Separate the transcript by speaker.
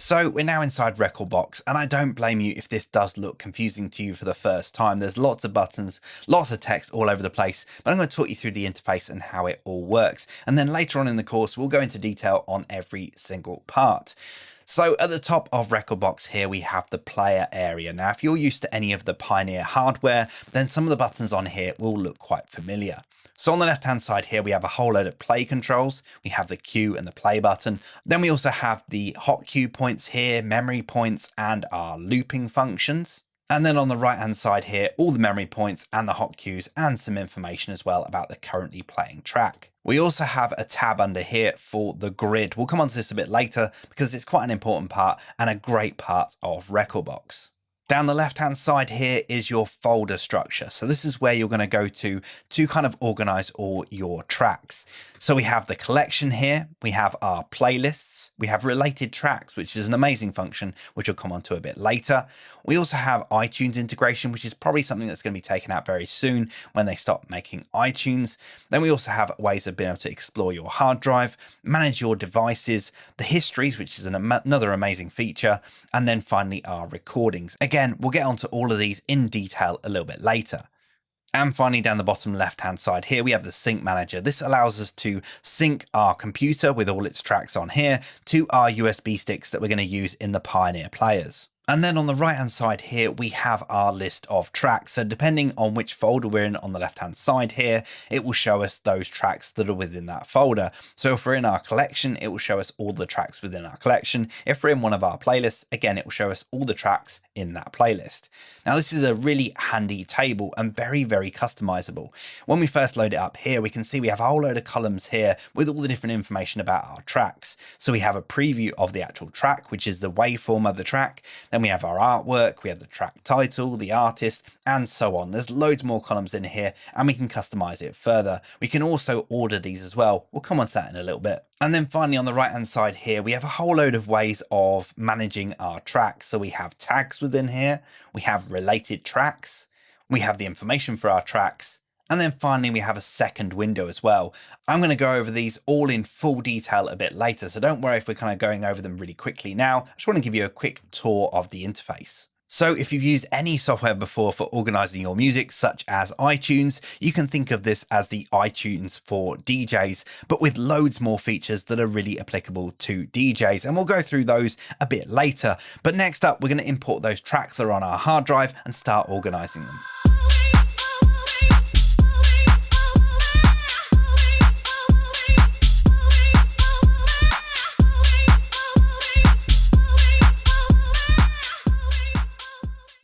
Speaker 1: So we're now inside Rekordbox, and I don't blame you if this does look confusing to you for the first time. There's lots of buttons, lots of text all over the place, but I'm going to talk you through the interface and how it all works. And then later on in the course, we'll go into detail on every single part. So at the top of Rekordbox here, we have the player area. Now, if you're used to any of the Pioneer hardware, then some of the buttons on here will look quite familiar. So on the left-hand side here, we have a whole load of play controls. We have the Q and the play button. Then we also have the hot cue points here, memory points, and our looping functions. And then on the right-hand side here, all the memory points and the hot cues and some information as well about the currently playing track. We also have a tab under here for the grid. We'll come on to this a bit later because it's quite an important part and a great part of Rekordbox. Down the left-hand side here is your folder structure. So this is where you're going to go to kind of organize all your tracks. So we have the collection here, we have our playlists, we have related tracks, which is an amazing function, which we'll come on to a bit later. We also have iTunes integration, which is probably something that's going to be taken out very soon when they stop making iTunes. Then we also have ways of being able to explore your hard drive, manage your devices, the histories, which is another amazing feature, and then finally our recordings. Again, we'll get onto all of these in detail a little bit later. And finally, down the bottom left-hand side here, we have the sync manager. This allows us to sync our computer with all its tracks on here to our USB sticks that we're going to use in the Pioneer players. And then on the right-hand side here, we have our list of tracks. So depending on which folder we're in on the left-hand side here, it will show us those tracks that are within that folder. So if we're in our collection, it will show us all the tracks within our collection. If we're in one of our playlists, again, it will show us all the tracks in that playlist. Now, this is a really handy table and very, very customizable. When we first load it up here, we can see we have a whole load of columns here with all the different information about our tracks. So we have a preview of the actual track, which is the waveform of the track. Then we have our artwork, we have the track title, the artist, and so on. There's loads more columns in here and we can customize it further. We can also order these as well. We'll come on to that in a little bit. And then finally on the right hand side here, we have a whole load of ways of managing our tracks. So we have tags within here, we have related tracks, we have the information for our tracks, and then finally, we have a second window as well. I'm going to go over these all in full detail a bit later, so don't worry if we're kind of going over them really quickly now. I just want to give you a quick tour of the interface. So if you've used any software before for organizing your music, such as iTunes, you can think of this as the iTunes for DJs, but with loads more features that are really applicable to DJs. And we'll go through those a bit later. But next up, we're going to import those tracks that are on our hard drive and start organizing them.